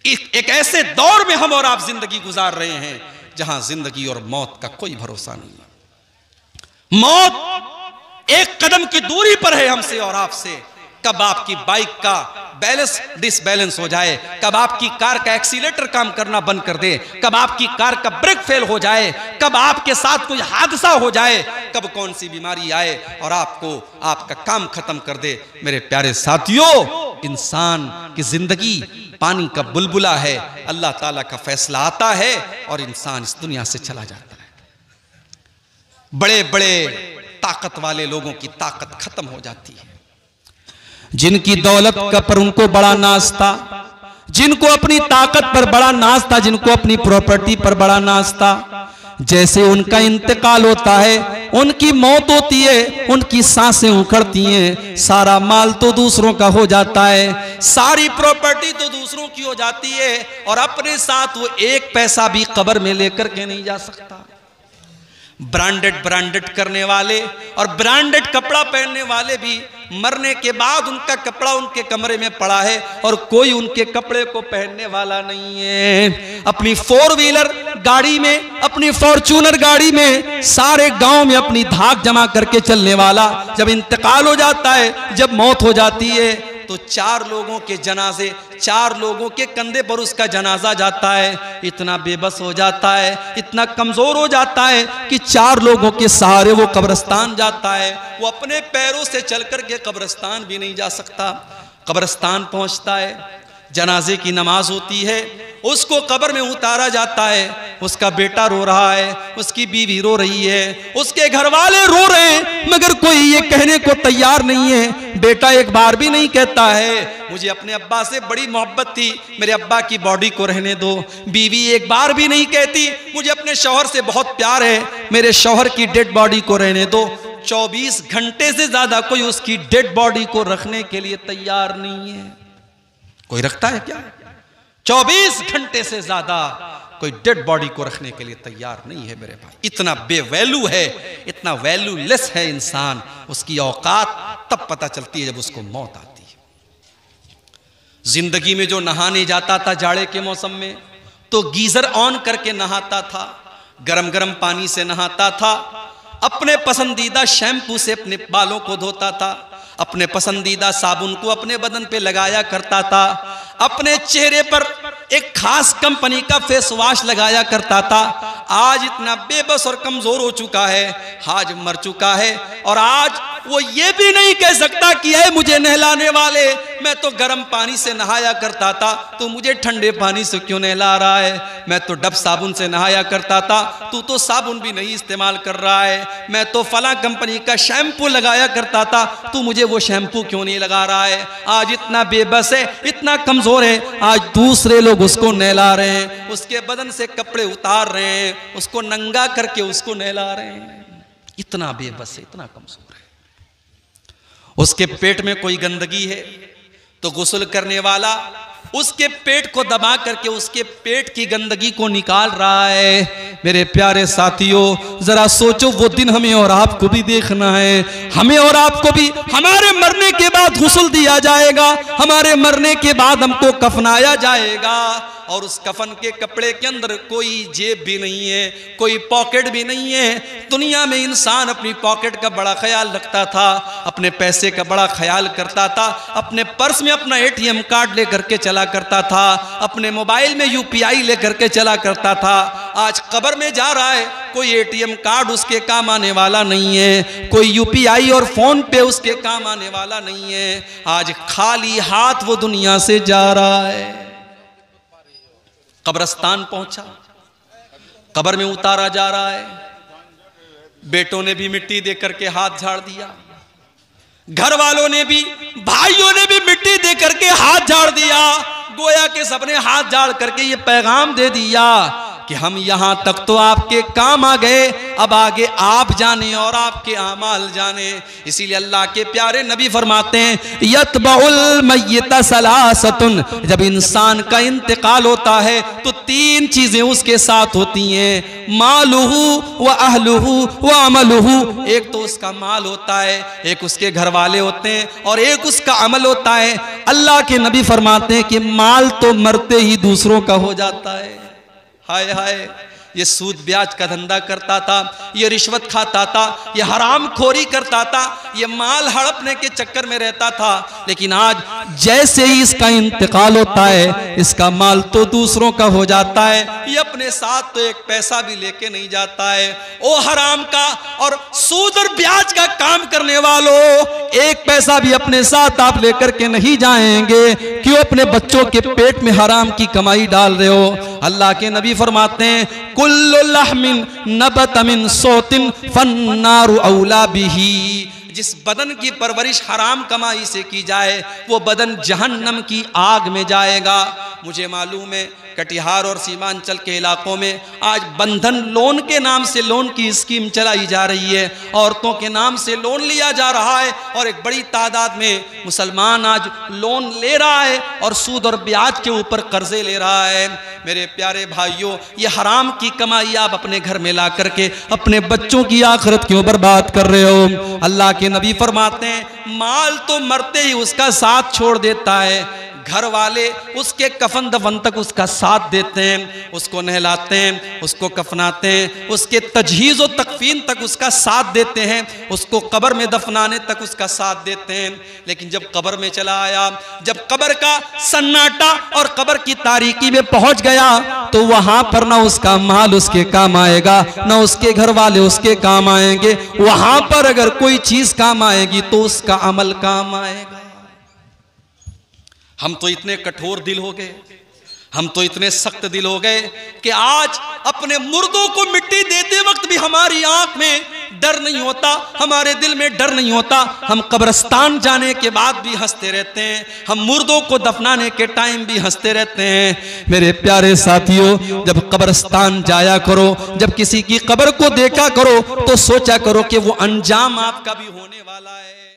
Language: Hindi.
एक ऐसे दौर में हम और आप जिंदगी गुजार रहे हैं जहां जिंदगी और मौत का कोई भरोसा नहीं है। मौत एक कदम की दूरी पर है हमसे और आपसे। कब आपकी बाइक का बैलेंस डिसबैलेंस हो जाए, कब आपकी कार का एक्सीलेटर काम करना बंद कर दे, कब आपकी कार का ब्रेक फेल हो जाए, कब आपके साथ कोई हादसा हो जाए, कब कौन सी बीमारी आए और आपको आपका काम खत्म कर दे। मेरे प्यारे साथियों, इंसान की जिंदगी पानी का बुलबुला है। अल्लाह ताला का फैसला आता है और इंसान इस दुनिया से चला जाता है। बड़े बड़े ताकत वाले लोगों की ताकत खत्म हो जाती है। जिनकी दौलत का पर उनको बड़ा नाज था, जिनको अपनी ताकत पर बड़ा नाज था, जिनको अपनी प्रॉपर्टी पर बड़ा नाज था, जैसे उनका इंतकाल होता है, उनकी मौत होती है, उनकी सांसें उखड़ती हैं, सारा माल तो दूसरों का हो जाता है, सारी प्रॉपर्टी तो दूसरों की हो जाती है और अपने साथ वो एक पैसा भी कब्र में लेकर के नहीं जा सकता। ब्रांडेड करने वाले और ब्रांडेड कपड़ा पहनने वाले भी मरने के बाद उनका कपड़ा उनके कमरे में पड़ा है और कोई उनके कपड़े को पहनने वाला नहीं है। अपनी 4 व्हीलर गाड़ी में, अपनी फॉर्च्यूनर गाड़ी में सारे गांव में अपनी धाक जमा करके चलने वाला जब इंतकाल हो जाता है, जब मौत हो जाती है, तो 4 लोगों के जनाजे, 4 लोगों के कंधे पर उसका जनाजा जाता है। इतना बेबस हो जाता है, इतना कमजोर हो जाता है कि 4 लोगों के सहारे वो कब्रिस्तान जाता है। वो अपने पैरों से चल कर के कब्रिस्तान भी नहीं जा सकता। कब्रिस्तान पहुंचता है, जनाजे की नमाज होती है, उसको कब्र में उतारा जाता है। उसका बेटा रो रहा है, उसकी बीवी रो रही है, उसके घर वाले रो रहे हैं, मगर कोई ये कहने को तैयार नहीं है। बेटा एक बार भी नहीं कहता है मुझे अपने अब्बा से बड़ी मोहब्बत थी, मेरे अब्बा की बॉडी को रहने दो। बीवी एक बार भी नहीं कहती मुझे अपने शौहर से बहुत प्यार है, मेरे शौहर की डेड बॉडी को रहने दो। 24 घंटे से ज्यादा कोई उसकी डेड बॉडी को रखने के लिए तैयार नहीं है। कोई रखता है क्या? 24 घंटे से ज्यादा कोई डेड बॉडी को रखने के लिए तैयार नहीं है मेरे भाई। इतना बेवैल्यू है, इतना वैल्यूलेस है इंसान। उसकी औकात तब पता चलती है जब उसको मौत आती है। जिंदगी में जो नहाने जाता था जाड़े के मौसम में, तो गीजर ऑन करके नहाता था, गरम गरम पानी से नहाता था, अपने पसंदीदा शैम्पू से अपने बालों को धोता था, अपने पसंदीदा साबुन को अपने बदन पे लगाया करता था, अपने चेहरे पर एक खास कंपनी का फेस वॉश लगाया करता था। आज इतना बेबस और कमजोर हो चुका है, आज मर चुका है और आज वो ये भी नहीं कह सकता कि है मुझे नहलाने वाले, मैं तो गर्म पानी से नहाया करता था, तो मुझे ठंडे पानी से क्यों नहला रहा है? मैं तो डब साबुन से नहाया करता था, तू तो साबुन भी नहीं इस्तेमाल कर रहा है। मैं तो फला कंपनी का शैम्पू लगाया करता था, तू मुझे वो शैम्पू क्यों नहीं लगा रहा है? आज इतना बेबस है, इतना कमजोर है, आज दूसरे लोग उसको नहला रहे हैं, उसके बदन से कपड़े उतार रहे हैं, उसको नंगा करके उसको नहला रहे हैं। इतना बेबस है, इतना कमजोर है। उसके पेट में कोई गंदगी है तो गुस्ल करने वाला उसके पेट को दबा करके उसके पेट की गंदगी को निकाल रहा है। मेरे प्यारे साथियों, जरा सोचो, वो दिन हमें और आपको भी देखना है। हमें और आपको भी हमारे मरने के बाद गुस्ल दिया जाएगा, हमारे मरने के बाद हमको कफनाया जाएगा और उस कफन के कपड़े के अंदर कोई जेब भी नहीं है, कोई पॉकेट भी नहीं है। दुनिया में इंसान अपनी पॉकेट का बड़ा ख्याल रखता था, अपने पैसे का बड़ा ख्याल करता था, अपने पर्स में अपना ATM कार्ड लेकर के चला करता था, अपने मोबाइल में UPI लेकर के चला करता था। आज कब्र में जा रहा है, कोई ATM कार्ड उसके काम आने वाला नहीं है, कोई UPI और फोन पे उसके काम आने वाला नहीं है। आज खाली हाथ वो दुनिया से जा रहा है। कब्रिस्तान पहुंचा, कब्र में उतारा जा रहा है। बेटों ने भी मिट्टी दे करके हाथ झाड़ दिया, घर वालों ने भी, भाइयों ने भी मिट्टी दे करके हाथ झाड़ दिया। गोया के सबने हाथ झाड़ करके ये पैगाम दे दिया कि हम यहाँ तक तो आपके काम आ गए, अब आगे आप जाने और आपके आमाल जाने। इसीलिए अल्लाह के प्यारे नबी फरमाते हैं यतबउल मय्यत सलासतुन, जब इंसान का इंतकाल होता है तो 3 चीजें उसके साथ होती हैं, मालुहु व अहलुहु व अमलुहु। एक तो उसका माल होता है, एक उसके घर वाले होते हैं और एक उसका अमल होता है। अल्लाह के नबी फरमाते हैं कि माल तो मरते ही दूसरों का हो जाता है। हाय हाय, ये सूद ब्याज का धंधा करता था, ये रिश्वत खाता था, ये हराम खोरी करता था, ये माल हड़पने के चक्कर में रहता था, लेकिन आज जैसे ही इसका इंतकाल होता है इसका माल तो दूसरों का हो जाता है, ये अपने साथ तो एक पैसा भी लेके नहीं जाता है। ओ हराम का और सूद और ब्याज का काम करने वालों, एक पैसा भी अपने साथ आप लेकर के नहीं जाएंगे, क्यों अपने बच्चों के पेट में हराम की कमाई डाल रहे हो। अल्लाह के नबी फरमाते हैं कुल्लु लहमिन नबत मिन सौतिन फन्नारु औला बिही, जिस बदन की परवरिश हराम कमाई से की जाए वो बदन जहन्नम की आग में जाएगा। मुझे मालूम है कटिहार और सीमांचल के इलाकों में आज बंधन लोन के नाम से लोन की स्कीम चलाई जा रही है, औरतों के नाम से लोन लिया जा रहा है और एक बड़ी तादाद में मुसलमान आज लोन ले रहा है और सूद और ब्याज के ऊपर कर्जे ले रहा है। मेरे प्यारे भाइयों, ये हराम की कमाई आप अपने घर में ला करके अपने बच्चों की आखिरत क्यों बर्बाद कर रहे हो। अल्लाह के नबी फरमाते हैं माल तो मरते ही उसका साथ छोड़ देता है, घर वाले उसके कफन दफन तक उसका साथ देते हैं, उसको नहलाते हैं, उसको कफनाते हैं, उसके तजहीज़ व तकफीन तक उसका साथ देते हैं, उसको कब्र में दफनाने तक उसका साथ देते हैं। लेकिन जब कब्र में चला आया, जब कब्र का सन्नाटा और कब्र की तारीकी में पहुंच गया तो वहां पर ना उसका माल उसके काम आएगा, ना उसके घर वाले उसके काम आएंगे। वहां पर अगर कोई चीज काम आएगी तो उसका अमल काम आएगा। हम तो इतने कठोर दिल हो गए, हम तो इतने सख्त दिल हो गए कि आज अपने मुर्दों को मिट्टी देते वक्त भी हमारी आंख में डर नहीं होता, हमारे दिल में डर नहीं होता। हम कब्रिस्तान जाने के बाद भी हंसते रहते हैं, हम मुर्दों को दफनाने के टाइम भी हंसते रहते हैं। मेरे प्यारे साथियों, जब कब्रिस्तान जाया करो, जब किसी की कब्र को देखा करो तो सोचा करो कि वो अंजाम आपका भी होने वाला है।